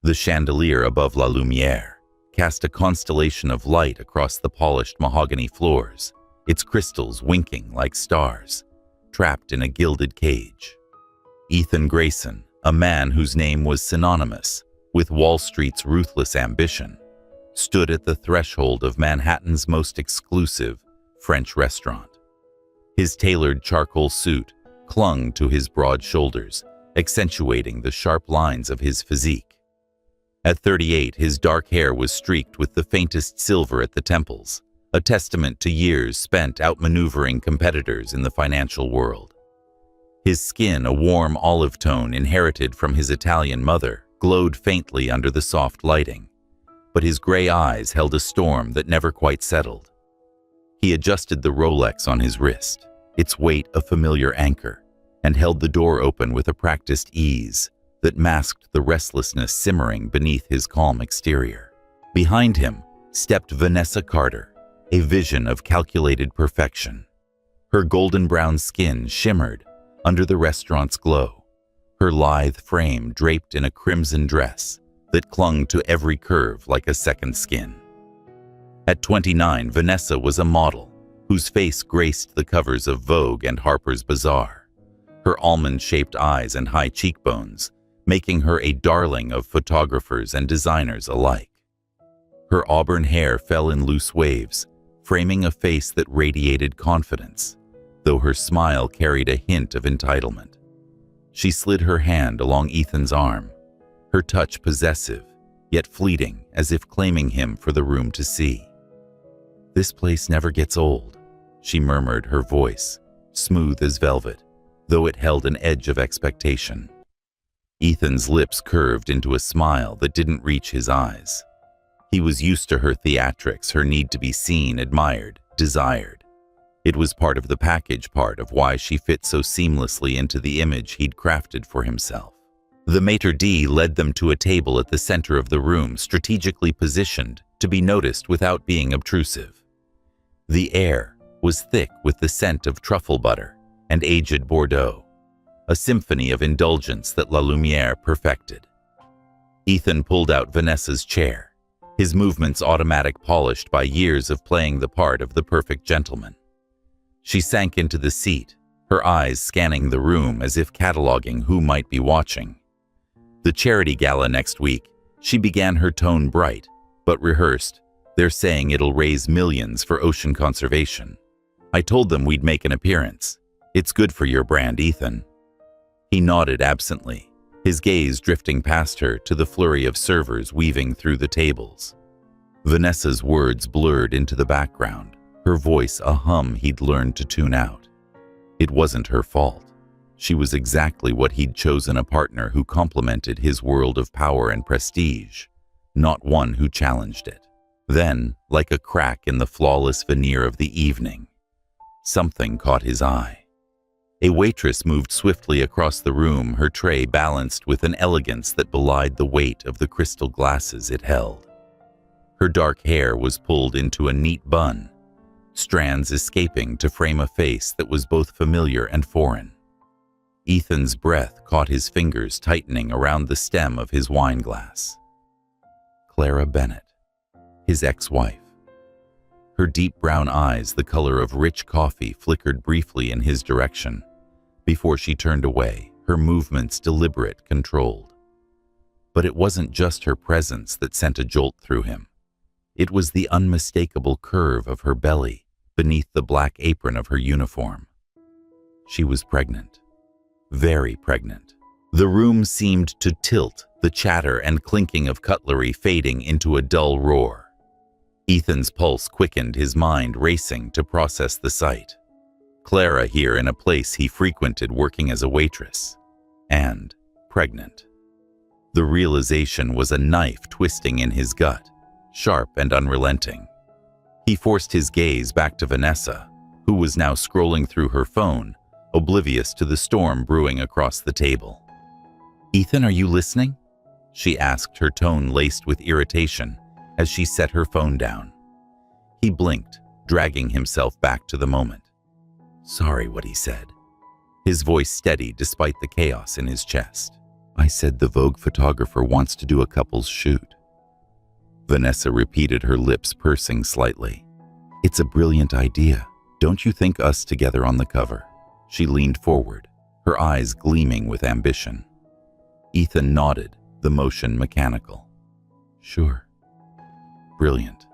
The chandelier above La Lumière cast a constellation of light across the polished mahogany floors, its crystals winking like stars, trapped in a gilded cage. Ethan Grayson, a man whose name was synonymous with Wall Street's ruthless ambition, stood at the threshold of Manhattan's most exclusive French restaurant. His tailored charcoal suit clung to his broad shoulders, accentuating the sharp lines of his physique. At 38, his dark hair was streaked with the faintest silver at the temples, a testament to years spent outmaneuvering competitors in the financial world. His skin, a warm olive tone inherited from his Italian mother, glowed faintly under the soft lighting, but his gray eyes held a storm that never quite settled. He adjusted the Rolex on his wrist, its weight a familiar anchor, and held the door open with a practiced ease that masked the restlessness simmering beneath his calm exterior. Behind him stepped Vanessa Carter, a vision of calculated perfection. Her golden brown skin shimmered under the restaurant's glow, her lithe frame draped in a crimson dress that clung to every curve like a second skin. At 29, Vanessa was a model whose face graced the covers of Vogue and Harper's Bazaar, her almond-shaped eyes and high cheekbones making her a darling of photographers and designers alike. Her auburn hair fell in loose waves, framing a face that radiated confidence, though her smile carried a hint of entitlement. She slid her hand along Ethan's arm, her touch possessive, yet fleeting, as if claiming him for the room to see. "This place never gets old," she murmured, her voice smooth as velvet, though it held an edge of expectation. Ethan's lips curved into a smile that didn't reach his eyes. He was used to her theatrics, her need to be seen, admired, desired. It was part of the package, part of why she fit so seamlessly into the image he'd crafted for himself. The maitre d' led them to a table at the center of the room, strategically positioned to be noticed without being obtrusive. The air was thick with the scent of truffle butter and aged Bordeaux, a symphony of indulgence that La Lumière perfected. Ethan pulled out Vanessa's chair, his movements automatic, polished by years of playing the part of the perfect gentleman. She sank into the seat, her eyes scanning the room as if cataloging who might be watching. "The charity gala next week," she began, her tone bright, but rehearsed. "They're saying it'll raise millions for ocean conservation. I told them we'd make an appearance. It's good for your brand, Ethan." He nodded absently, his gaze drifting past her to the flurry of servers weaving through the tables. Vanessa's words blurred into the background, her voice a hum he'd learned to tune out. It wasn't her fault. She was exactly what he'd chosen, a partner who complemented his world of power and prestige, not one who challenged it. Then, like a crack in the flawless veneer of the evening, something caught his eye. A waitress moved swiftly across the room, her tray balanced with an elegance that belied the weight of the crystal glasses it held. Her dark hair was pulled into a neat bun, strands escaping to frame a face that was both familiar and foreign. Ethan's breath caught his fingers tightening around the stem of his wine glass. Clara Bennett, his ex-wife. Her deep brown eyes, the color of rich coffee, flickered briefly in his direction before she turned away, her movements deliberate, controlled. But it wasn't just her presence that sent a jolt through him. It was the unmistakable curve of her belly beneath the black apron of her uniform. She was pregnant. Very pregnant. The room seemed to tilt, the chatter and clinking of cutlery fading into a dull roar. Ethan's pulse quickened, his mind racing to process the sight. Clara here in a place he frequented working as a waitress. And pregnant. The realization was a knife twisting in his gut, sharp and unrelenting. He forced his gaze back to Vanessa, who was now scrolling through her phone, oblivious to the storm brewing across the table. "Ethan, are you listening?" she asked, her tone laced with irritation as she set her phone down. He blinked, dragging himself back to the moment. "Sorry," what he said, his voice steady despite the chaos in his chest. I said the Vogue photographer wants to do a couple's shoot. Vanessa repeated, her lips pursing slightly. It's a brilliant idea. Don't you think us together on the cover? She leaned forward, her eyes gleaming with ambition. Ethan nodded, the motion mechanical. Sure. Brilliant.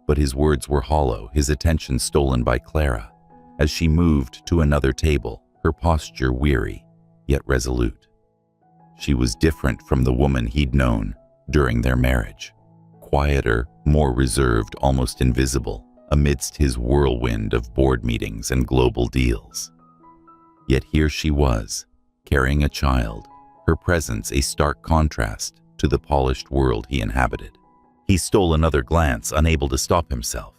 But his words were hollow, his attention stolen by Clara, as she moved to another table, her posture weary, yet resolute. She was different from the woman he'd known during their marriage. Quieter, more reserved, almost invisible, amidst his whirlwind of board meetings and global deals. Yet here she was, carrying a child, her presence a stark contrast to the polished world he inhabited. He stole another glance, unable to stop himself.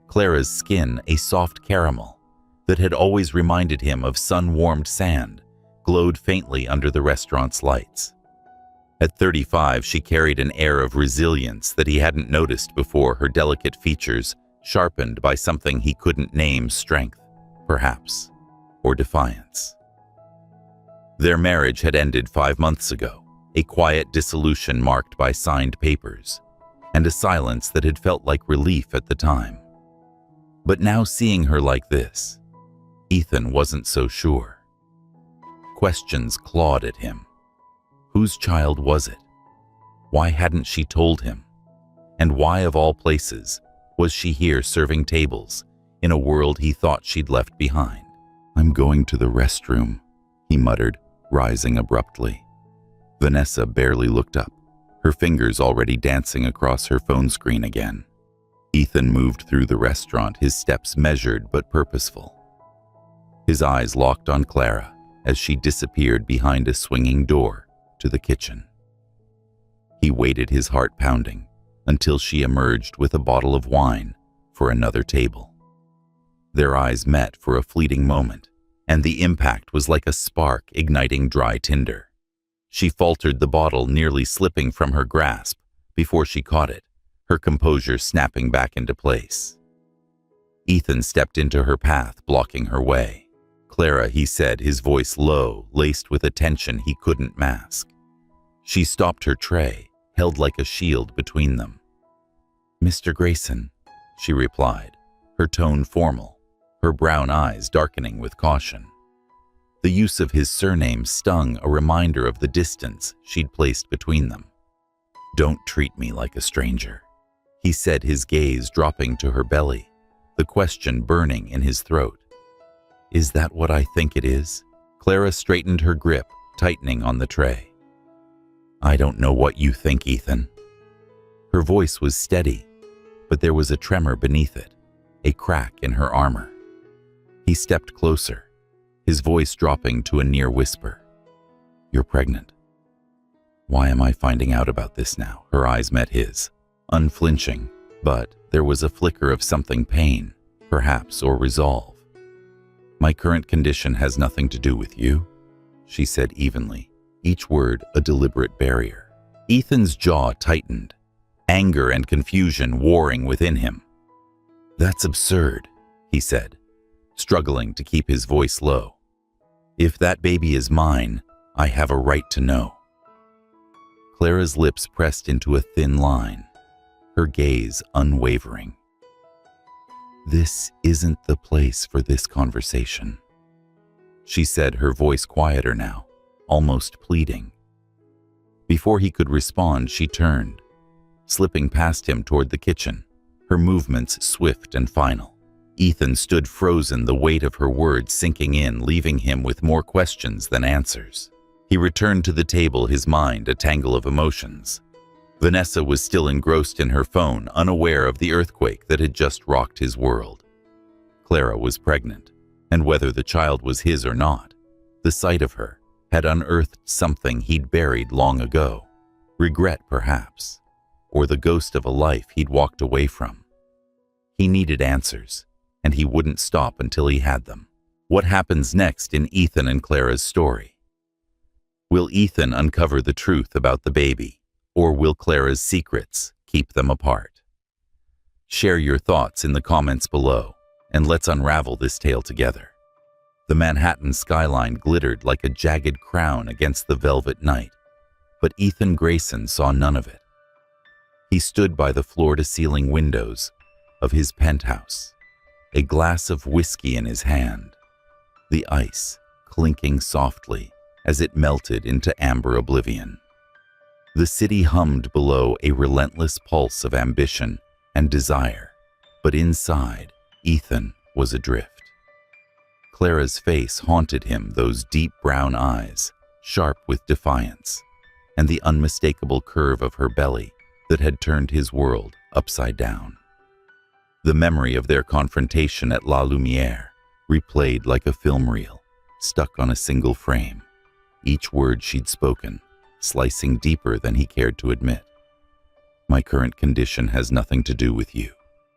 Clara's skin, a soft caramel that had always reminded him of sun-warmed sand, glowed faintly under the restaurant's lights. At 35, she carried an air of resilience that he hadn't noticed before, her delicate features sharpened by something he couldn't name, strength, perhaps, or defiance. Their marriage had ended 5 months ago, a quiet dissolution marked by signed papers, and a silence that had felt like relief at the time. But now, seeing her like this, Ethan wasn't so sure. Questions clawed at him. Whose child was it? Why hadn't she told him? And why, of all places, was she here serving tables in a world he thought she'd left behind? I'm going to the restroom, he muttered, rising abruptly. Vanessa barely looked up, her fingers already dancing across her phone screen again. Ethan moved through the restaurant, his steps measured but purposeful. His eyes locked on Clara as she disappeared behind a swinging door to the kitchen. He waited, his heart pounding, until she emerged with a bottle of wine for another table. Their eyes met for a fleeting moment, and the impact was like a spark igniting dry tinder. She faltered, the bottle nearly slipping from her grasp before she caught it, her composure snapping back into place. Ethan stepped into her path, blocking her way. Clara, he said, his voice low, laced with a tension he couldn't mask. She stopped her tray, held like a shield between them. Mr. Grayson, she replied, her tone formal, her brown eyes darkening with caution. The use of his surname stung, a reminder of the distance she'd placed between them. Don't treat me like a stranger, he said, his gaze dropping to her belly, the question burning in his throat. Is that what I think it is? Clara straightened her grip, tightening on the tray. I don't know what you think, Ethan. Her voice was steady, but there was a tremor beneath it, a crack in her armor. He stepped closer, his voice dropping to a near whisper. You're pregnant. Why am I finding out about this now? Her eyes met his, unflinching, but there was a flicker of something, pain, perhaps, or resolve. My current condition has nothing to do with you, she said evenly, each word a deliberate barrier. Ethan's jaw tightened, anger and confusion warring within him. That's absurd, he said, struggling to keep his voice low. If that baby is mine, I have a right to know. Clara's lips pressed into a thin line, her gaze unwavering. This isn't the place for this conversation, she said, her voice quieter now, almost pleading. Before he could respond, she turned, slipping past him toward the kitchen, her movements swift and final. Ethan stood frozen, the weight of her words sinking in, leaving him with more questions than answers. He returned to the table, his mind a tangle of emotions. Vanessa was still engrossed in her phone, unaware of the earthquake that had just rocked his world. Clara was pregnant, and whether the child was his or not, the sight of her had unearthed something he'd buried long ago. Regret, perhaps, or the ghost of a life he'd walked away from. He needed answers, and he wouldn't stop until he had them. What happens next in Ethan and Clara's story? Will Ethan uncover the truth about the baby, or will Clara's secrets keep them apart? Share your thoughts in the comments below, and let's unravel this tale together. The Manhattan skyline glittered like a jagged crown against the velvet night, but Ethan Grayson saw none of it. He stood by the floor-to-ceiling windows of his penthouse, a glass of whiskey in his hand, the ice clinking softly as it melted into amber oblivion. The city hummed below a relentless pulse of ambition and desire, but inside, Ethan was adrift. Clara's face haunted him, those deep brown eyes, sharp with defiance, and the unmistakable curve of her belly that had turned his world upside down. The memory of their confrontation at La Lumiere replayed like a film reel, stuck on a single frame, each word she'd spoken slicing deeper than he cared to admit. My current condition has nothing to do with you.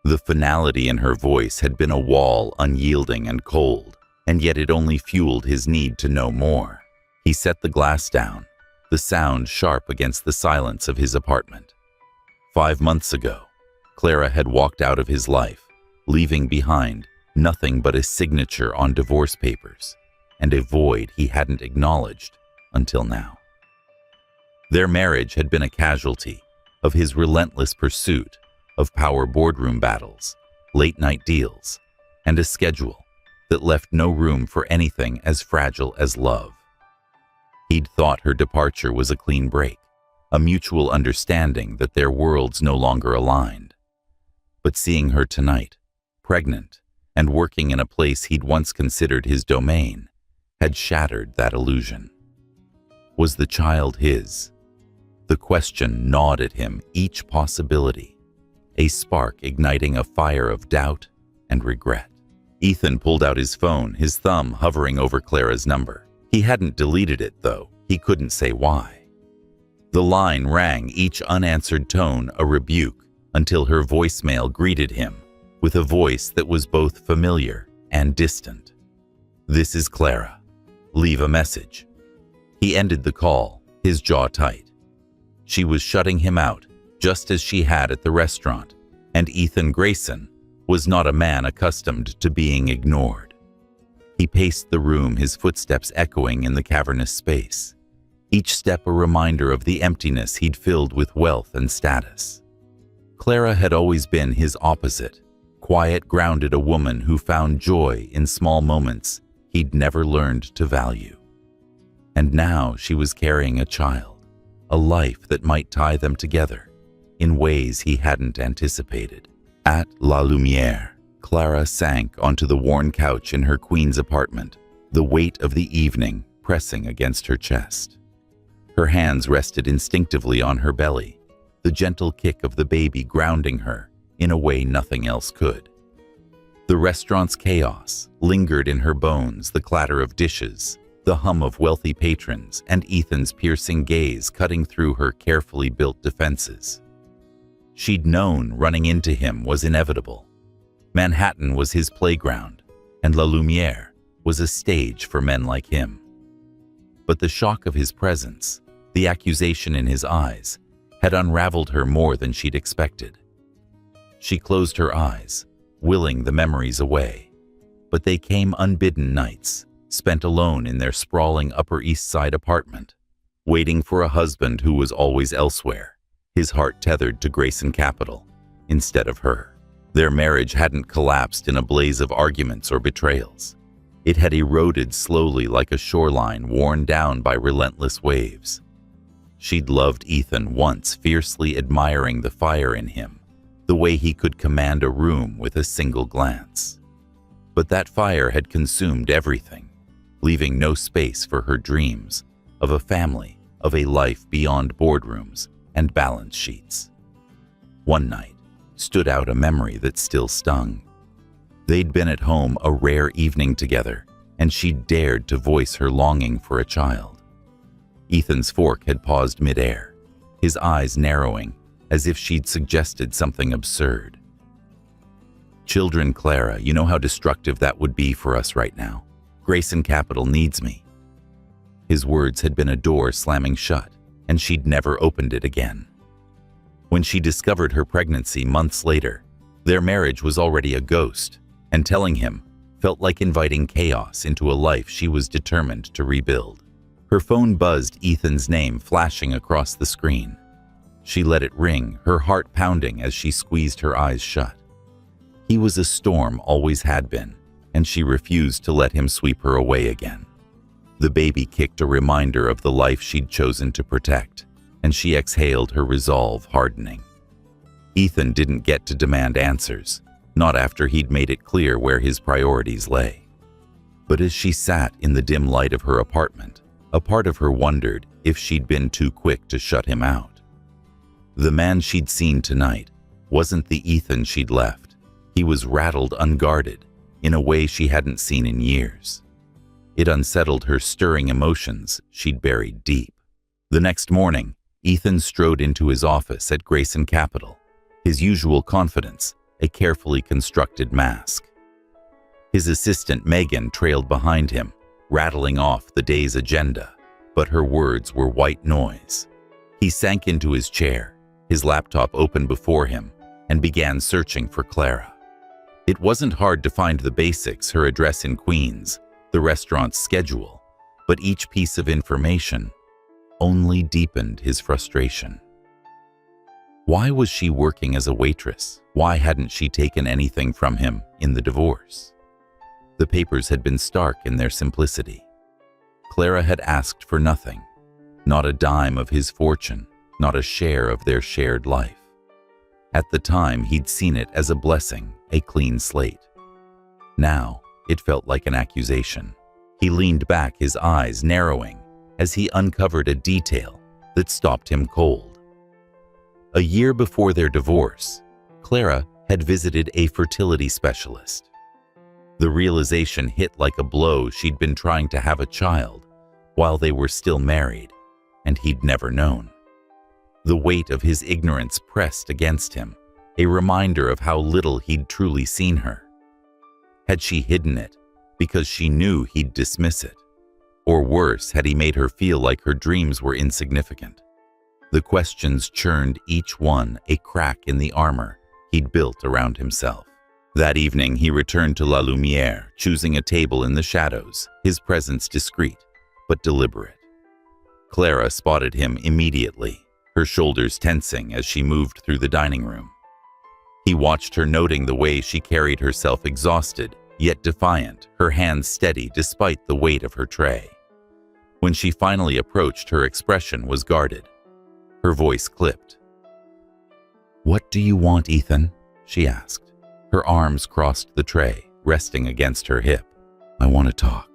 The finality in her voice had been a wall, unyielding and cold, and yet it only fueled his need to know more. He set the glass down, the sound sharp against the silence of his apartment. 5 months ago, Clara had walked out of his life, leaving behind nothing but a signature on divorce papers and a void he hadn't acknowledged until now. Their marriage had been a casualty of his relentless pursuit of power boardroom battles, late-night deals, and a schedule that left no room for anything as fragile as love. He'd thought her departure was a clean break, a mutual understanding that their worlds no longer aligned. But seeing her tonight, pregnant, and working in a place he'd once considered his domain, had shattered that illusion. Was the child his? The question gnawed at him, each possibility, a spark igniting a fire of doubt and regret. Ethan pulled out his phone, his thumb hovering over Clara's number. He hadn't deleted it, though. He couldn't say why. The line rang, each unanswered tone a rebuke, until her voicemail greeted him with a voice that was both familiar and distant. "This is Clara. Leave a message." He ended the call, his jaw tight. She was shutting him out, just as she had at the restaurant, and Ethan Grayson was not a man accustomed to being ignored. He paced the room, his footsteps echoing in the cavernous space, each step a reminder of the emptiness he'd filled with wealth and status. Clara had always been his opposite, quiet, grounded, a woman who found joy in small moments he'd never learned to value. And now she was carrying a child, a life that might tie them together in ways he hadn't anticipated. At La Lumiere, Clara sank onto the worn couch in her queen's apartment, the weight of the evening pressing against her chest. Her hands rested instinctively on her belly, the gentle kick of the baby grounding her in a way nothing else could. The restaurant's chaos lingered in her bones, the clatter of dishes, the hum of wealthy patrons, and Ethan's piercing gaze cutting through her carefully built defenses. She'd known running into him was inevitable. Manhattan was his playground, and La Lumiere was a stage for men like him. But the shock of his presence, the accusation in his eyes, had unraveled her more than she'd expected. She closed her eyes, willing the memories away, but they came unbidden nights, spent alone in their sprawling Upper East Side apartment, waiting for a husband who was always elsewhere, his heart tethered to Grayson Capital instead of her. Their marriage hadn't collapsed in a blaze of arguments or betrayals. It had eroded slowly like a shoreline worn down by relentless waves. She'd loved Ethan once, fiercely admiring the fire in him, the way he could command a room with a single glance. But that fire had consumed everything, leaving no space for her dreams of a family, of a life beyond boardrooms and balance sheets. One night stood out a memory that still stung. They'd been at home a rare evening together, and she'd dared to voice her longing for a child. Ethan's fork had paused midair, his eyes narrowing as if she'd suggested something absurd. "Children, Clara, you know how destructive that would be for us right now. Grayson Capital needs me." His words had been a door slamming shut, and she'd never opened it again. When she discovered her pregnancy months later, their marriage was already a ghost, and telling him felt like inviting chaos into a life she was determined to rebuild. Her phone buzzed, Ethan's name flashing across the screen. She let it ring, her heart pounding as she squeezed her eyes shut. He was a storm, always had been, and she refused to let him sweep her away again. The baby kicked a reminder of the life she'd chosen to protect, and she exhaled, her resolve hardening. Ethan didn't get to demand answers, not after he'd made it clear where his priorities lay. But as she sat in the dim light of her apartment, a part of her wondered if she'd been too quick to shut him out. The man she'd seen tonight wasn't the Ethan she'd left. He was rattled, unguarded, in a way she hadn't seen in years. It unsettled her, stirring emotions she'd buried deep. The next morning, Ethan strode into his office at Grayson Capital, his usual confidence a carefully constructed mask. His assistant Megan trailed behind him, rattling off the day's agenda, but her words were white noise. He sank into his chair, his laptop open before him, and began searching for Clara. It wasn't hard to find the basics: her address in Queens, the restaurant's schedule, but each piece of information only deepened his frustration. Why was she working as a waitress? Why hadn't she taken anything from him in the divorce? The papers had been stark in their simplicity. Clara had asked for nothing, not a dime of his fortune, not a share of their shared life. At the time, he'd seen it as a blessing, a clean slate. Now, it felt like an accusation. He leaned back, his eyes narrowing, as he uncovered a detail that stopped him cold. A year before their divorce, Clara had visited a fertility specialist. The realization hit like a blow. She'd been trying to have a child while they were still married, and he'd never known. The weight of his ignorance pressed against him, a reminder of how little he'd truly seen her. Had she hidden it because she knew he'd dismiss it? Or worse, had he made her feel like her dreams were insignificant? The questions churned, each one a crack in the armor he'd built around himself. That evening, he returned to La Lumiere, choosing a table in the shadows, his presence discreet but deliberate. Clara spotted him immediately, her shoulders tensing as she moved through the dining room. He watched her, noting the way she carried herself, exhausted yet defiant, her hands steady despite the weight of her tray. When she finally approached, her expression was guarded. Her voice clipped. "What do you want, Ethan?" she asked. Her arms crossed the tray, resting against her hip. "I want to talk,"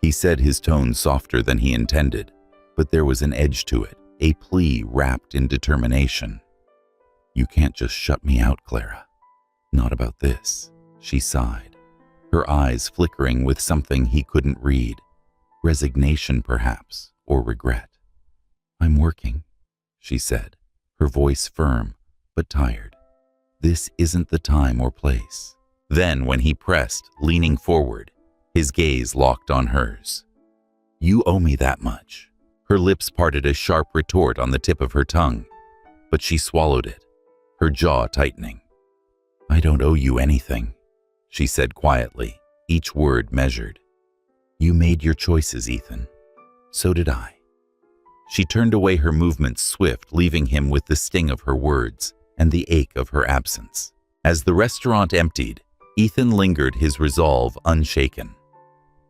he said, his tone softer than he intended, but there was an edge to it, a plea wrapped in determination. "You can't just shut me out, Clara. Not about this," she sighed, her eyes flickering with something he couldn't read. Resignation, perhaps, or regret. "I'm working," she said, her voice firm but tired. "This isn't the time or place." Then, when he pressed, leaning forward, his gaze locked on hers. "You owe me that much." Her lips parted, a sharp retort on the tip of her tongue, but she swallowed it, her jaw tightening. "I don't owe you anything," she said quietly, each word measured. "You made your choices, Ethan. So did I." She turned away, her movements swift, leaving him with the sting of her words and the ache of her absence. As the restaurant emptied, Ethan lingered, his resolve unshaken.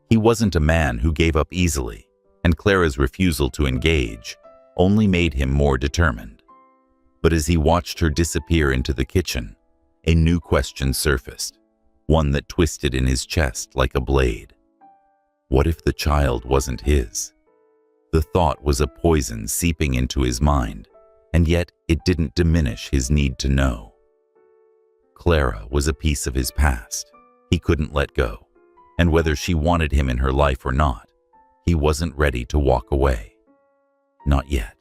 He wasn't a man who gave up easily, and Clara's refusal to engage only made him more determined. But as he watched her disappear into the kitchen, a new question surfaced, one that twisted in his chest like a blade. What if the child wasn't his? The thought was a poison seeping into his mind, and yet it didn't diminish his need to know. Clara was a piece of his past he couldn't let go, and whether she wanted him in her life or not, he wasn't ready to walk away. Not yet.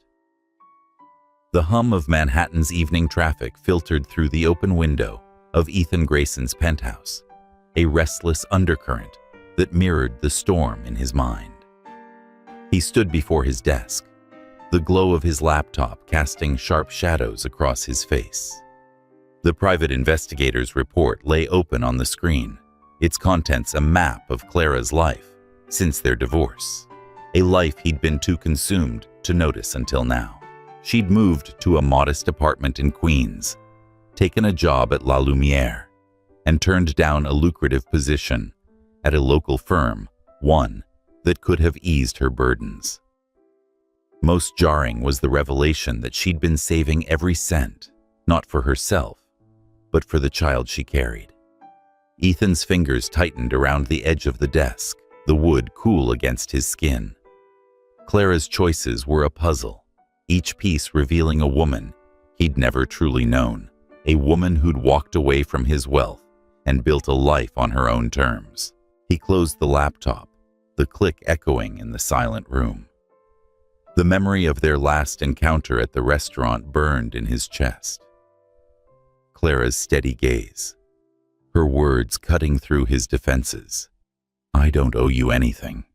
The hum of Manhattan's evening traffic filtered through the open window of Ethan Grayson's penthouse, a restless undercurrent that mirrored the storm in his mind. He stood before his desk, the glow of his laptop casting sharp shadows across his face. The private investigator's report lay open on the screen, its contents a map of Clara's life since their divorce, a life he'd been too consumed to notice until now. She'd moved to a modest apartment in Queens, taken a job at La Lumiere, and turned down a lucrative position at a local firm, one that could have eased her burdens. Most jarring was the revelation that she'd been saving every cent, not for herself, but for the child she carried. Ethan's fingers tightened around the edge of the desk, the wood cool against his skin. Clara's choices were a puzzle, each piece revealing a woman he'd never truly known, a woman who'd walked away from his wealth and built a life on her own terms. He closed the laptop, the click echoing in the silent room. The memory of their last encounter at the restaurant burned in his chest. Clara's steady gaze, her words cutting through his defenses. "I don't owe you anything."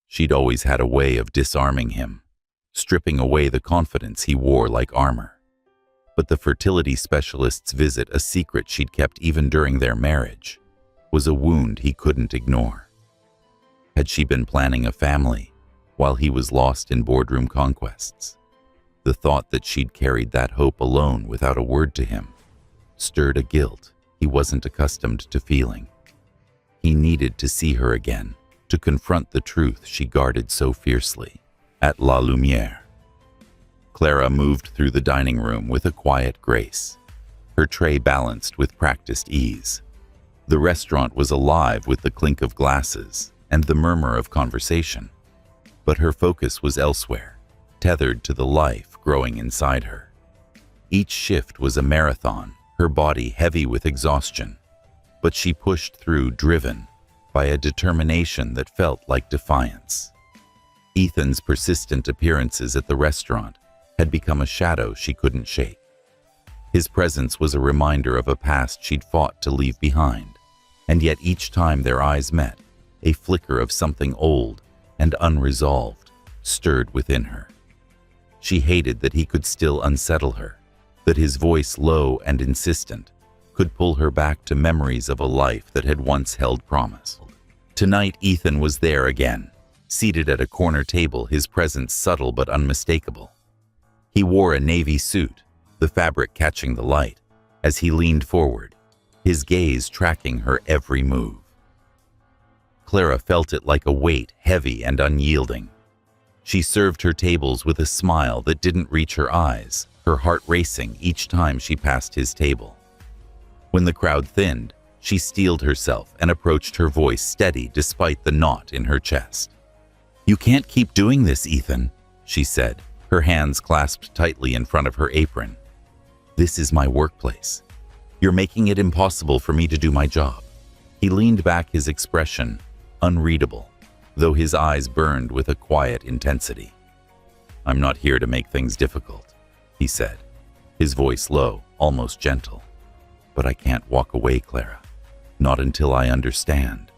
She'd always had a way of disarming him, stripping away the confidence he wore like armor. But the fertility specialist's visit, a secret she'd kept even during their marriage, was a wound he couldn't ignore. Had she been planning a family while he was lost in boardroom conquests? The thought that she'd carried that hope alone without a word to him stirred a guilt he wasn't accustomed to feeling. He needed to see her again, to confront the truth she guarded so fiercely. At La Lumiere, Clara moved through the dining room with a quiet grace, her tray balanced with practiced ease. The restaurant was alive with the clink of glasses and the murmur of conversation, but her focus was elsewhere, tethered to the life growing inside her. Each shift was a marathon, her body heavy with exhaustion, but she pushed through, driven by a determination that felt like defiance. Ethan's persistent appearances at the restaurant had become a shadow she couldn't shake. His presence was a reminder of a past she'd fought to leave behind, and yet each time their eyes met, a flicker of something old and unresolved stirred within her. She hated that he could still unsettle her, that his voice, low and insistent, could pull her back to memories of a life that had once held promise. Tonight, Ethan was there again, seated at a corner table, his presence subtle but unmistakable. He wore a navy suit, the fabric catching the light, as he leaned forward, his gaze tracking her every move. Clara felt it like a weight, heavy and unyielding. She served her tables with a smile that didn't reach her eyes, her heart racing each time she passed his table. When the crowd thinned, she steeled herself and approached, her voice steady despite the knot in her chest. "You can't keep doing this, Ethan," she said, her hands clasped tightly in front of her apron. "This is my workplace. You're making it impossible for me to do my job." He leaned back, his expression unreadable, though his eyes burned with a quiet intensity. "I'm not here to make things difficult," he said, his voice low, almost gentle. "But I can't walk away, Clara. Not until I understand."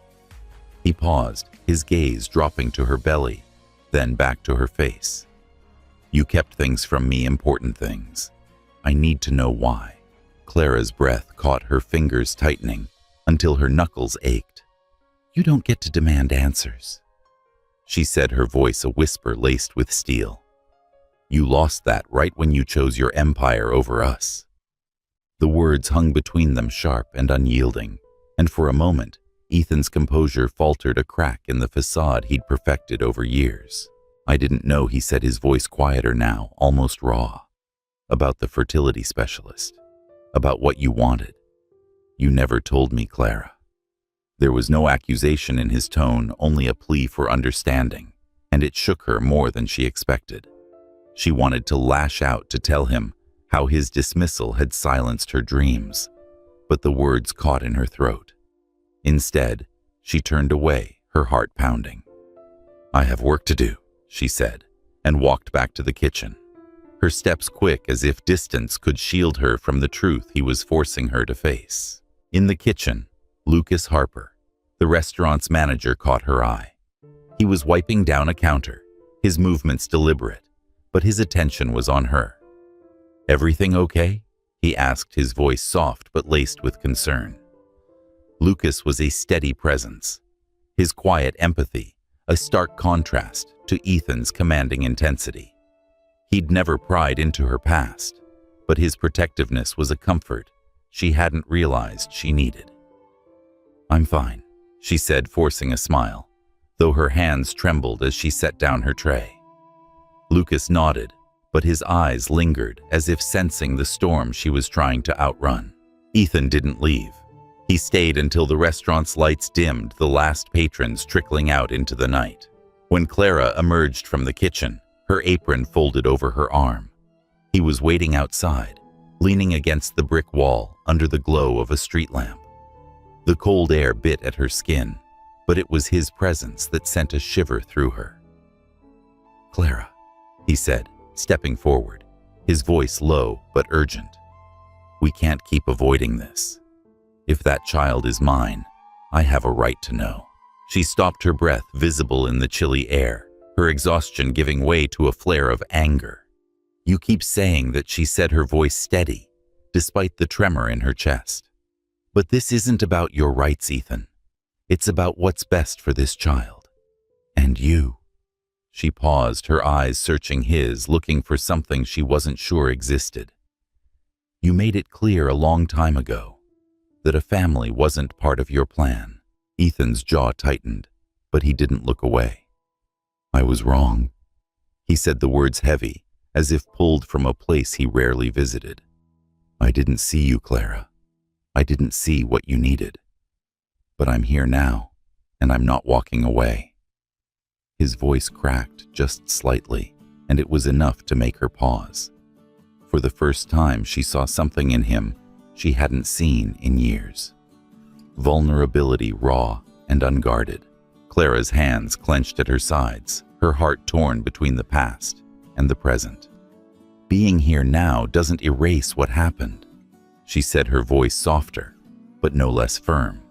He paused, his gaze dropping to her belly, then back to her face. "You kept things from me, important things. I need to know why." Clara's breath caught her fingers tightening until her knuckles ached. "You don't get to demand answers," she said, her voice a whisper laced with steel. "You lost that right when you chose your empire over us." The words hung between them, sharp and unyielding, and for a moment, Ethan's composure faltered, a crack in the facade he'd perfected over years. "I didn't know," he said, his voice quieter now, almost raw. "About the fertility specialist. About what you wanted. You never told me, Clara." There was no accusation in his tone, only a plea for understanding, and it shook her more than she expected. She wanted to lash out, to tell him how his dismissal had silenced her dreams, but the words caught in her throat. Instead, she turned away, her heart pounding. "I have work to do," she said, and walked back to the kitchen, her steps quick as if distance could shield her from the truth he was forcing her to face. In the kitchen, Lucas Harper, the restaurant's manager, caught her eye. He was wiping down a counter, his movements deliberate, but his attention was on her. "Everything okay?" he asked, his voice soft but laced with concern. Lucas was a steady presence, his quiet empathy a stark contrast to Ethan's commanding intensity. He'd never pried into her past, but his protectiveness was a comfort she hadn't realized she needed. "I'm fine," she said, forcing a smile, though her hands trembled as she set down her tray. Lucas nodded, but his eyes lingered as if sensing the storm she was trying to outrun. Ethan didn't leave. He stayed until the restaurant's lights dimmed, the last patrons trickling out into the night. When Clara emerged from the kitchen, her apron folded over her arm. He was waiting outside, leaning against the brick wall under the glow of a street lamp. The cold air bit at her skin, but it was his presence that sent a shiver through her. "Clara," he said, stepping forward, his voice low but urgent. "We can't keep avoiding this. If that child is mine, I have a right to know." She stopped, her breath visible in the chilly air, her exhaustion giving way to a flare of anger. "You keep saying that," she said, her voice steady, despite the tremor in her chest. "But this isn't about your rights, Ethan. It's about what's best for this child. And you." She paused, her eyes searching his, looking for something she wasn't sure existed. "You made it clear a long time ago that a family wasn't part of your plan." Ethan's jaw tightened, but he didn't look away. "I was wrong." He said the words heavy, as if pulled from a place he rarely visited. "I didn't see you, Clara. I didn't see what you needed. But I'm here now, and I'm not walking away." His voice cracked just slightly, and it was enough to make her pause. For the first time, she saw something in him she hadn't seen in years. Vulnerability, raw and unguarded. Clara's hands clenched at her sides, her heart torn between the past and the present. "Being here now doesn't erase what happened," she said, her voice softer, but no less firm.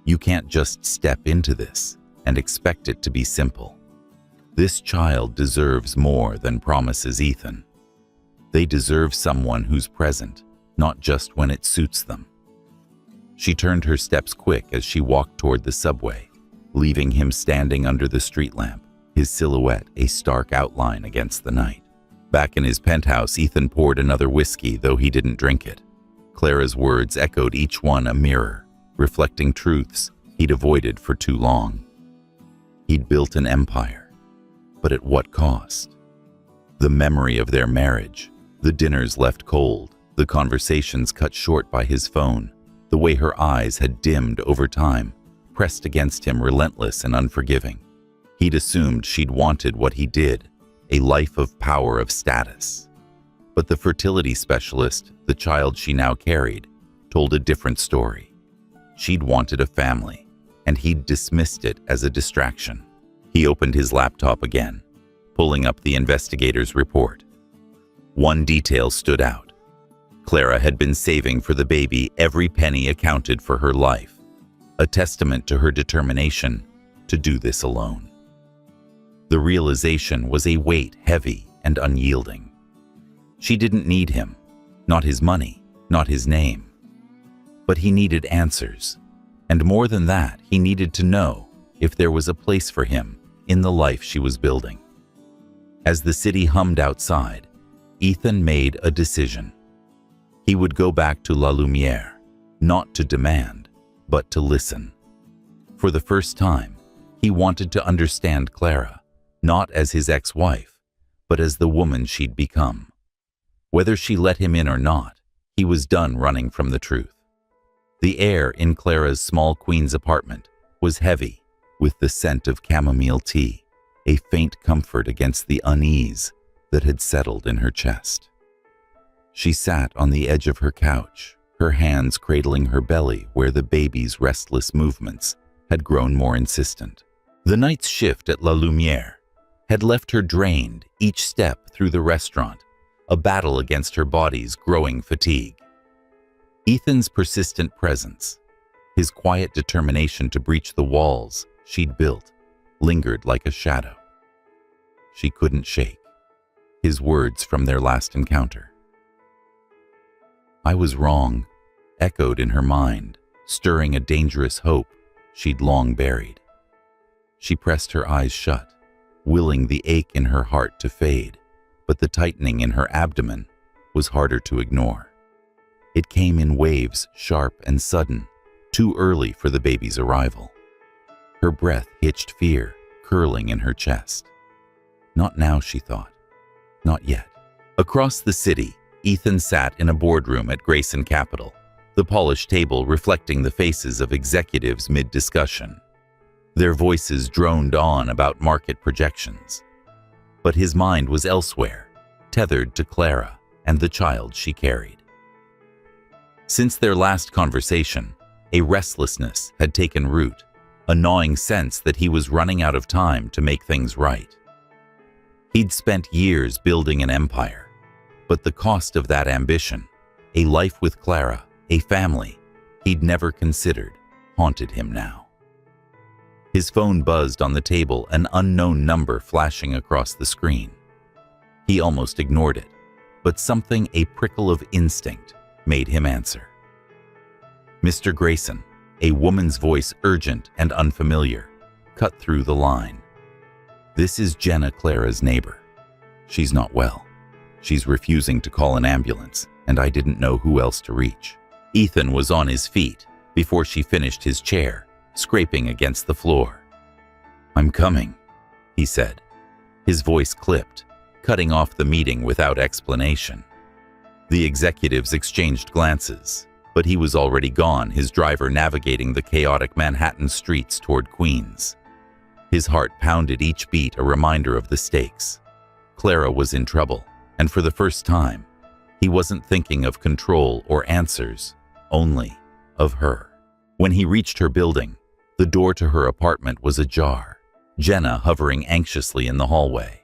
"You can't just step into this and expect it to be simple. This child deserves more than promises, Ethan. They deserve someone who's present, not just when it suits them." She turned her steps quick as she walked toward the subway, leaving him standing under the street lamp, his silhouette a stark outline against the night. Back in his penthouse, Ethan poured another whiskey, though he didn't drink it. Clara's words echoed, each one a mirror, reflecting truths he'd avoided for too long. He'd built an empire, but at what cost? The memory of their marriage, the dinners left cold, the conversations cut short by his phone, the way her eyes had dimmed over time, pressed against him, relentless and unforgiving. He'd assumed she'd wanted what he did, a life of power, of status. But the fertility specialist, the child she now carried, told a different story. She'd wanted a family, and he'd dismissed it as a distraction. He opened his laptop again, pulling up the investigator's report. One detail stood out. Clara had been saving for the baby, every penny accounted for her life, a testament to her determination to do this alone. The realization was a weight heavy and unyielding. She didn't need him, not his money, not his name. But he needed answers, and more than that, he needed to know if there was a place for him in the life she was building. As the city hummed outside, Ethan made a decision. He would go back to La Lumière, not to demand, but to listen. For the first time, he wanted to understand Clara, not as his ex-wife, but as the woman she'd become. Whether she let him in or not, he was done running from the truth. The air in Clara's small queen's apartment was heavy, with the scent of chamomile tea, a faint comfort against the unease that had settled in her chest. She sat on the edge of her couch, her hands cradling her belly where the baby's restless movements had grown more insistent. The night's shift at La Lumière had left her drained, each step through the restaurant, a battle against her body's growing fatigue. Ethan's persistent presence, his quiet determination to breach the walls she'd built, lingered like a shadow. She couldn't shake. His words from their last encounter. "I was wrong," echoed in her mind, stirring a dangerous hope she'd long buried. She pressed her eyes shut, willing the ache in her heart to fade, but the tightening in her abdomen was harder to ignore. It came in waves, sharp and sudden, too early for the baby's arrival. Her breath hitched fear, curling in her chest. Not now, she thought. Not yet. Across the city, Ethan sat in a boardroom at Grayson Capital, the polished table reflecting the faces of executives mid-discussion. Their voices droned on about market projections. But his mind was elsewhere, tethered to Clara and the child she carried. Since their last conversation, a restlessness had taken root, a gnawing sense that he was running out of time to make things right. He'd spent years building an empire, but the cost of that ambition, a life with Clara, a family he'd never considered, haunted him now. His phone buzzed on the table, an unknown number flashing across the screen. He almost ignored it, but something, a prickle of instinct, made him answer. Mr. Grayson, a woman's voice, urgent and unfamiliar, cut through the line. This is Jenna, Clara's neighbor. She's not well. She's refusing to call an ambulance, and I didn't know who else to reach. Ethan was on his feet before she finished his chair, scraping against the floor. I'm coming, he said. His voice clipped, cutting off the meeting without explanation. The executives exchanged glances, but he was already gone, his driver navigating the chaotic Manhattan streets toward Queens. His heart pounded each beat, a reminder of the stakes. Clara was in trouble, and for the first time, he wasn't thinking of control or answers, only of her. When he reached her building, the door to her apartment was ajar, Jenna hovering anxiously in the hallway.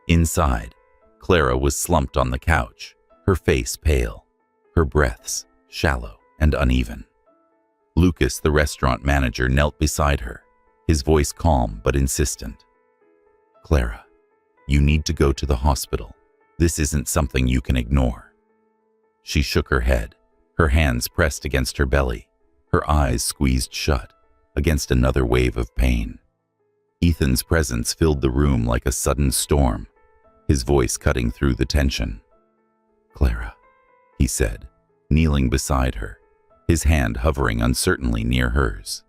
Inside, Clara was slumped on the couch, her face pale, her breaths shallow and uneven. Lucas, the restaurant manager, knelt beside her, his voice calm but insistent. Clara, you need to go to the hospital. This isn't something you can ignore. She shook her head, her hands pressed against her belly, her eyes squeezed shut against another wave of pain. Ethan's presence filled the room like a sudden storm, his voice cutting through the tension. Clara, he said, kneeling beside her, his hand hovering uncertainly near hers.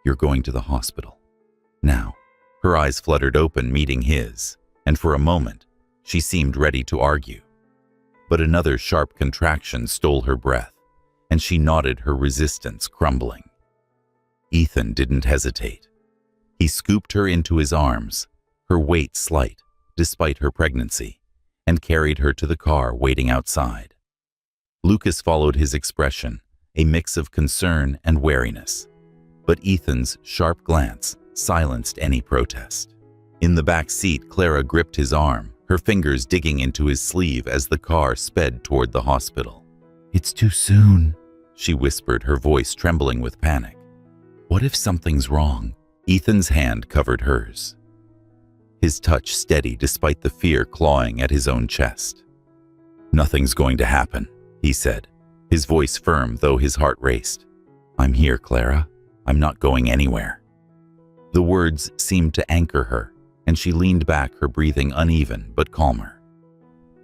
You're going to the hospital. Now. Her eyes fluttered open, meeting his, and for a moment, she seemed ready to argue. But another sharp contraction stole her breath, and she nodded, her resistance crumbling. Ethan didn't hesitate. He scooped her into his arms, her weight slight, despite her pregnancy, and carried her to the car waiting outside. Lucas followed his expression, a mix of concern and wariness. But Ethan's sharp glance silenced any protest. In the back seat, Clara gripped his arm, her fingers digging into his sleeve as the car sped toward the hospital. It's too soon, she whispered, her voice trembling with panic. What if something's wrong? Ethan's hand covered hers, his touch steady despite the fear clawing at his own chest. Nothing's going to happen, he said, his voice firm though his heart raced. I'm here, Clara. I'm not going anywhere. The words seemed to anchor her, and she leaned back, her breathing uneven but calmer.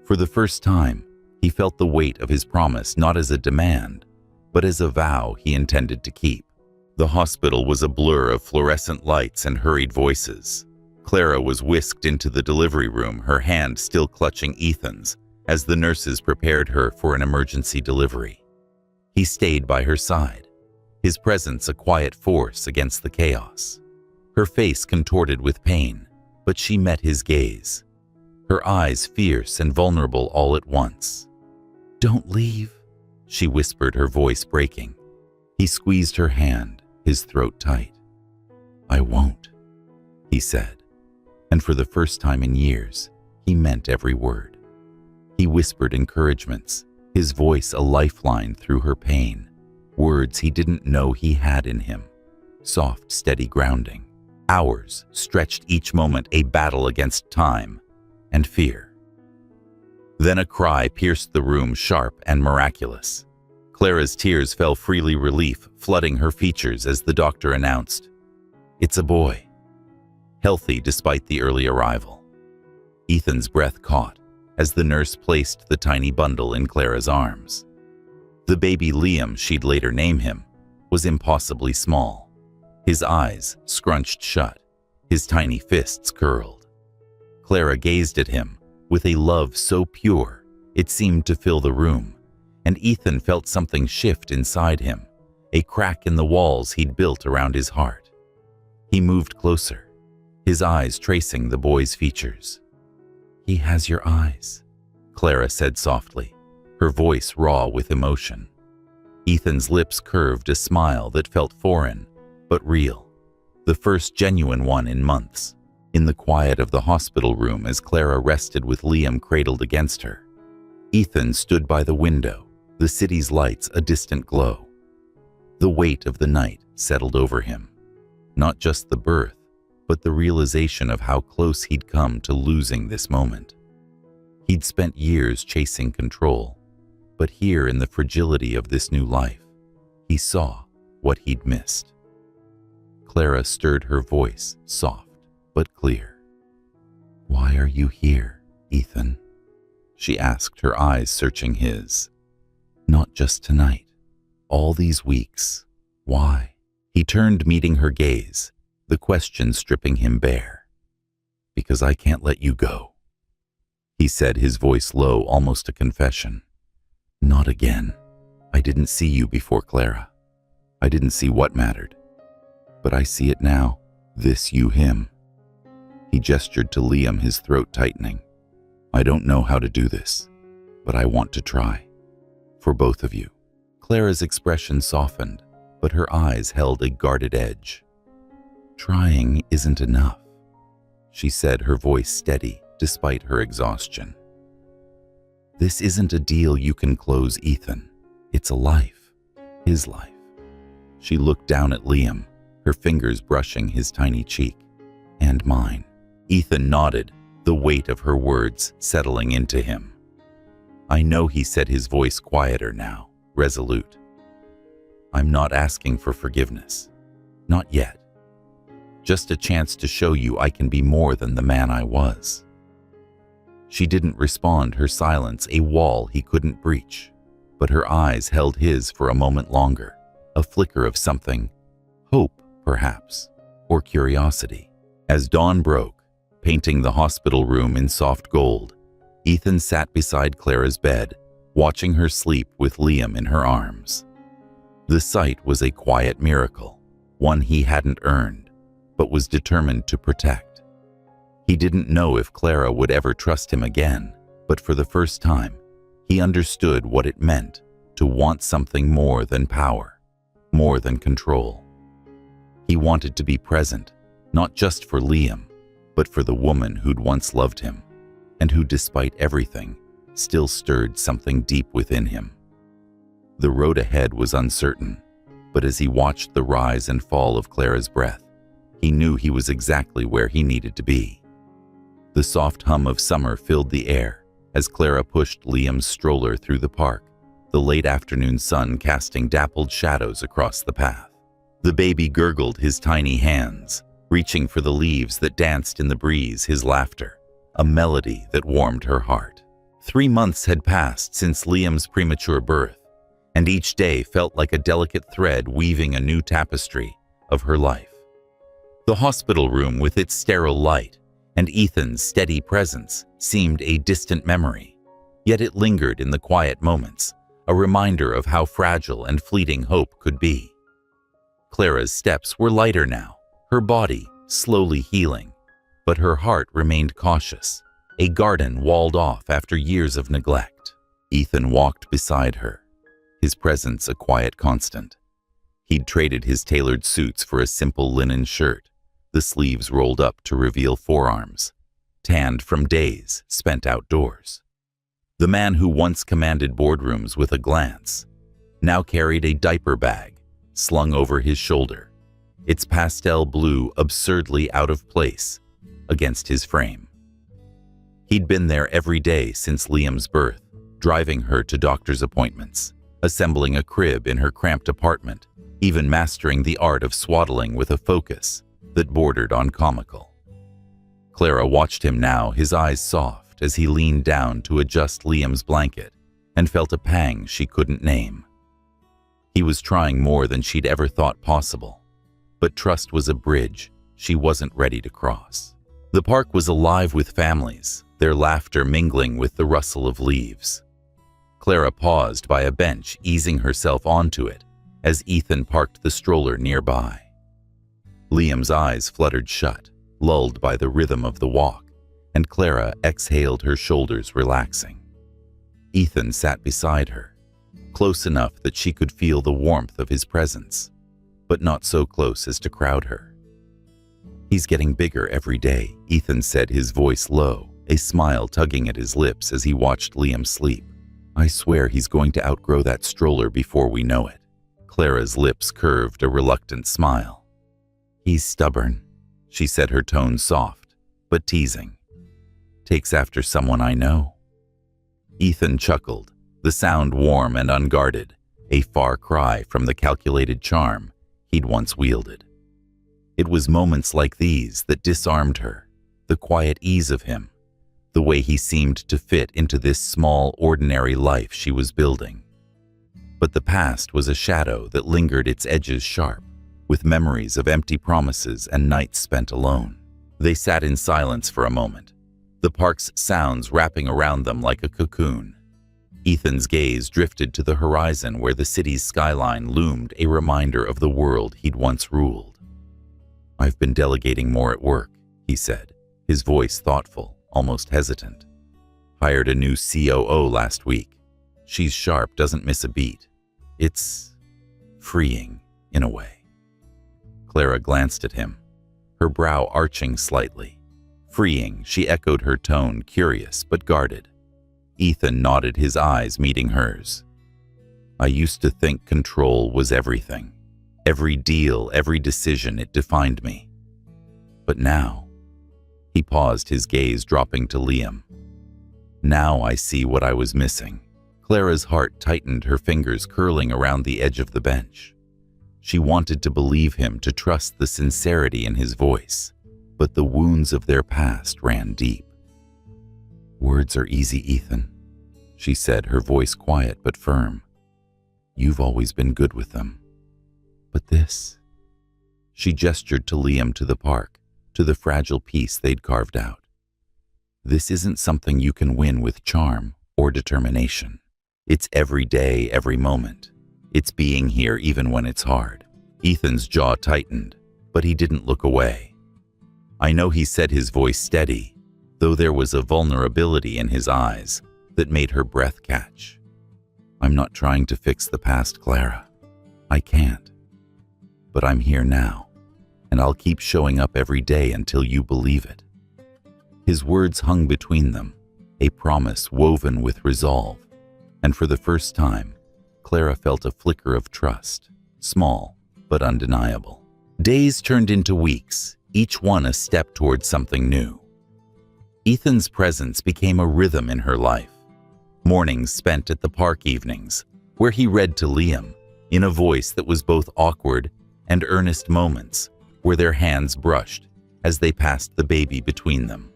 For the first time, he felt the weight of his promise not as a demand, but as a vow he intended to keep. The hospital was a blur of fluorescent lights and hurried voices. Clara was whisked into the delivery room, her hand still clutching Ethan's, as the nurses prepared her for an emergency delivery. He stayed by her side, his presence a quiet force against the chaos. Her face contorted with pain, but she met his gaze, her eyes fierce and vulnerable all at once. Don't leave, she whispered, her voice breaking. He squeezed her hand, his throat tight. I won't, he said, and for the first time in years, he meant every word. He whispered encouragements, his voice a lifeline through her pain, words he didn't know he had in him, soft, steady grounding. Hours stretched, each moment a battle against time and fear. Then a cry pierced the room, sharp and miraculous. Clara's tears fell freely, relief flooding her features as the doctor announced, "It's a boy. Healthy despite the early arrival." Ethan's breath caught as the nurse placed the tiny bundle in Clara's arms. The baby Liam, she'd later name him, was impossibly small. His eyes scrunched shut, his tiny fists curled. Clara gazed at him with a love so pure it seemed to fill the room, and Ethan felt something shift inside him, a crack in the walls he'd built around his heart. He moved closer, his eyes tracing the boy's features. "He has your eyes," Clara said softly, her voice raw with emotion. Ethan's lips curved a smile that felt foreign, but real, the first genuine one in months. In the quiet of the hospital room, as Clara rested with Liam cradled against her, Ethan stood by the window, the city's lights a distant glow. The weight of the night settled over him, not just the birth, but the realization of how close he'd come to losing this moment. He'd spent years chasing control, but here in the fragility of this new life, he saw what he'd missed. Clara stirred her voice, soft but clear. "Why are you here, Ethan?" she asked, her eyes searching his. "Not just tonight, all these weeks. Why?" He turned, meeting her gaze, the question stripping him bare. "Because I can't let you go," he said, his voice low, almost a confession. "Not again. I didn't see you before, Clara. I didn't see what mattered. But I see it now, this you, him." He gestured to Liam, his throat tightening. "I don't know how to do this, but I want to try. For both of you." Clara's expression softened, but her eyes held a guarded edge. "Trying isn't enough," she said, her voice steady despite her exhaustion. "This isn't a deal you can close, Ethan. It's a life, his life." She looked down at Liam, her fingers brushing his tiny cheek. "And mine." Ethan nodded, the weight of her words settling into him. "I know," he said, his voice quieter now, resolute. "I'm not asking for forgiveness. Not yet. Just a chance to show you I can be more than the man I was." She didn't respond, her silence a wall he couldn't breach, but her eyes held his for a moment longer, a flicker of something, hope perhaps, or curiosity. As dawn broke, painting the hospital room in soft gold, Ethan sat beside Clara's bed, watching her sleep with Liam in her arms. The sight was a quiet miracle, one he hadn't earned, but was determined to protect. He didn't know if Clara would ever trust him again, but for the first time, he understood what it meant to want something more than power, more than control. He wanted to be present, not just for Liam, but for the woman who'd once loved him, and who, despite everything, still stirred something deep within him. The road ahead was uncertain, but as he watched the rise and fall of Clara's breath, he knew he was exactly where he needed to be. The soft hum of summer filled the air as Clara pushed Liam's stroller through the park, the late afternoon sun casting dappled shadows across the path. The baby gurgled his tiny hands, reaching for the leaves that danced in the breeze, his laughter, a melody that warmed her heart. 3 months had passed since Liam's premature birth, and each day felt like a delicate thread weaving a new tapestry of her life. The hospital room, with its sterile light and Ethan's steady presence, seemed a distant memory, yet it lingered in the quiet moments, a reminder of how fragile and fleeting hope could be. Clara's steps were lighter now, her body slowly healing, but her heart remained cautious, a garden walled off after years of neglect. Ethan walked beside her, his presence a quiet constant. He'd traded his tailored suits for a simple linen shirt, the sleeves rolled up to reveal forearms, tanned from days spent outdoors. The man who once commanded boardrooms with a glance now carried a diaper bag slung over his shoulder, its pastel blue absurdly out of place against his frame. He'd been there every day since Liam's birth, driving her to doctor's appointments, assembling a crib in her cramped apartment, even mastering the art of swaddling with a focus that bordered on comical. Clara watched him now, his eyes soft, as he leaned down to adjust Liam's blanket, and felt a pang she couldn't name. He was trying more than she'd ever thought possible, but trust was a bridge she wasn't ready to cross. The park was alive with families, their laughter mingling with the rustle of leaves. Clara paused by a bench, easing herself onto it as Ethan parked the stroller nearby. Liam's eyes fluttered shut, lulled by the rhythm of the walk, and Clara exhaled, her shoulders relaxing. Ethan sat beside her, close enough that she could feel the warmth of his presence, but not so close as to crowd her. "He's getting bigger every day," Ethan said, his voice low, a smile tugging at his lips as he watched Liam sleep. "I swear he's going to outgrow that stroller before we know it." Clara's lips curved a reluctant smile. "He's stubborn," she said, her tone soft, but teasing. "Takes after someone I know." Ethan chuckled, the sound warm and unguarded, a far cry from the calculated charm he'd once wielded. It was moments like these that disarmed her, the quiet ease of him, the way he seemed to fit into this small, ordinary life she was building. But the past was a shadow that lingered, its edges sharp, with memories of empty promises and nights spent alone. They sat in silence for a moment, the park's sounds wrapping around them like a cocoon. Ethan's gaze drifted to the horizon where the city's skyline loomed, a reminder of the world he'd once ruled. "I've been delegating more at work," he said, his voice thoughtful, almost hesitant. "Hired a new COO last week. She's sharp, doesn't miss a beat. It's freeing, in a way." Clara glanced at him, her brow arching slightly. "Freeing," she echoed, her tone curious but guarded. Ethan nodded, his eyes meeting hers. "I used to think control was everything. Every deal, every decision, it defined me. But now," he paused, his gaze dropping to Liam. "Now I see what I was missing." Clara's heart tightened, her fingers curling around the edge of the bench. She wanted to believe him, to trust the sincerity in his voice, but the wounds of their past ran deep. "Words are easy, Ethan," she said, her voice quiet but firm. "You've always been good with them. But this..." She gestured to Liam, to the park, to the fragile piece they'd carved out. "This isn't something you can win with charm or determination. It's every day, every moment. It's being here even when it's hard." Ethan's jaw tightened, but he didn't look away. "I know," he said, his voice steady, though there was a vulnerability in his eyes that made her breath catch. "I'm not trying to fix the past, Clara. I can't. But I'm here now, and I'll keep showing up every day until you believe it." His words hung between them, a promise woven with resolve, and for the first time, Clara felt a flicker of trust, small but undeniable. Days turned into weeks, each one a step towards something new. Ethan's presence became a rhythm in her life. Mornings spent at the park, evenings, where he read to Liam, in a voice that was both awkward and earnest, moments where their hands brushed as they passed the baby between them.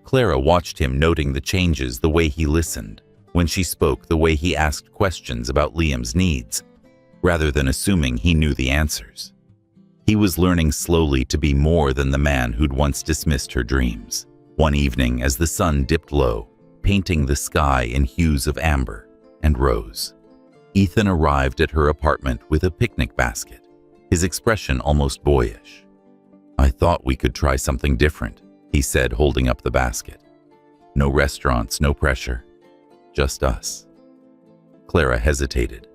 Clara watched him, noting the changes, the way he listened when she spoke, the way he asked questions about Liam's needs, rather than assuming he knew the answers. He was learning slowly to be more than the man who'd once dismissed her dreams. One evening, as the sun dipped low, painting the sky in hues of amber and rose, Ethan arrived at her apartment with a picnic basket, his expression almost boyish. "I thought we could try something different," he said, holding up the basket. "No restaurants, no pressure. Just us." Clara hesitated,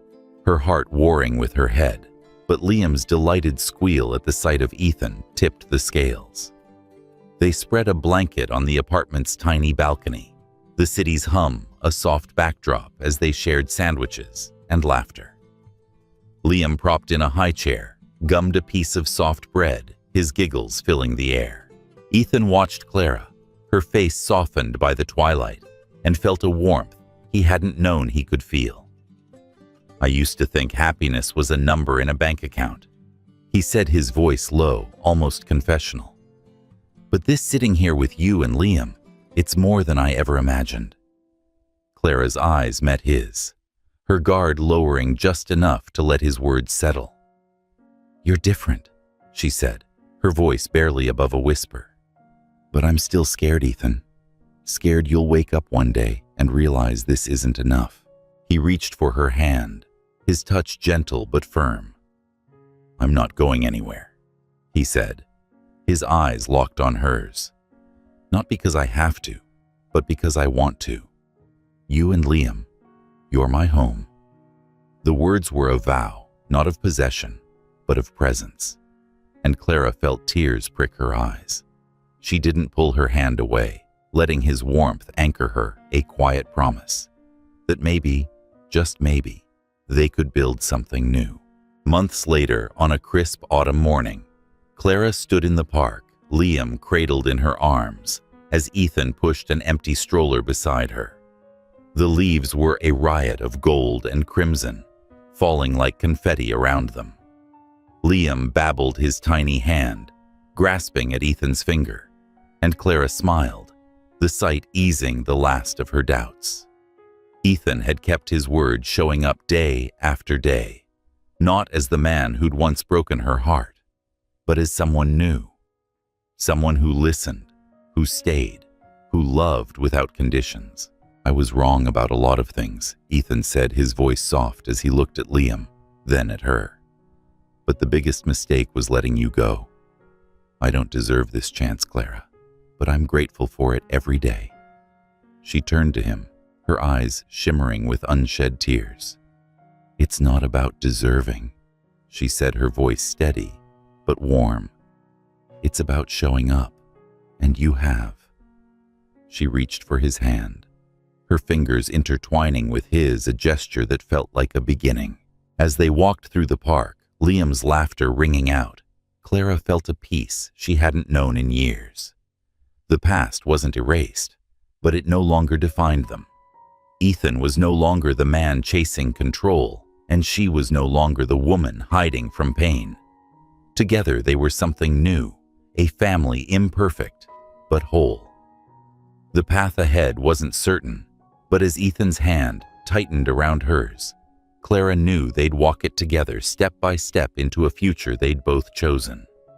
her heart warring with her head, but Liam's delighted squeal at the sight of Ethan tipped the scales. They spread a blanket on the apartment's tiny balcony, the city's hum a soft backdrop as they shared sandwiches and laughter. Liam propped in a high chair, gummed a piece of soft bread, his giggles filling the air. Ethan watched Clara, her face softened by the twilight, and felt a warmth he hadn't known he could feel. I used to think happiness was a number in a bank account. He said, his voice low, almost confessional. But this sitting here with you and Liam, it's more than I ever imagined. Clara's eyes met his, her guard lowering just enough to let his words settle. You're different, she said, her voice barely above a whisper. But I'm still scared, Ethan. Scared you'll wake up one day and realize this isn't enough. He reached for her hand, his touch gentle but firm. I'm not going anywhere, he said, his eyes locked on hers. Not because I have to, but because I want to. You and Liam, you're my home. The words were a vow, not of possession, but of presence. And Clara felt tears prick her eyes. She didn't pull her hand away, letting his warmth anchor her, a quiet promise that maybe, just maybe, they could build something new. Months later, on a crisp autumn morning, Clara stood in the park, Liam cradled in her arms, as Ethan pushed an empty stroller beside her. The leaves were a riot of gold and crimson, falling like confetti around them. Liam babbled his tiny hand, grasping at Ethan's finger, and Clara smiled, the sight easing the last of her doubts. Ethan had kept his word, showing up day after day, not as the man who'd once broken her heart, but as someone new, someone who listened, who stayed, who loved without conditions. I was wrong about a lot of things, Ethan said, his voice soft as he looked at Liam, then at her. But the biggest mistake was letting you go. I don't deserve this chance, Clara, but I'm grateful for it every day. She turned to him, her eyes shimmering with unshed tears. It's not about deserving, she said, her voice steady but warm. It's about showing up, and you have. She reached for his hand, her fingers intertwining with his, a gesture that felt like a beginning. As they walked through the park, Liam's laughter ringing out, Clara felt a peace she hadn't known in years. The past wasn't erased, but it no longer defined them. Ethan was no longer the man chasing control, and she was no longer the woman hiding from pain. Together they were something new, a family imperfect, but whole. The path ahead wasn't certain, but as Ethan's hand tightened around hers, Clara knew they'd walk it together, step by step, into a future they'd both chosen.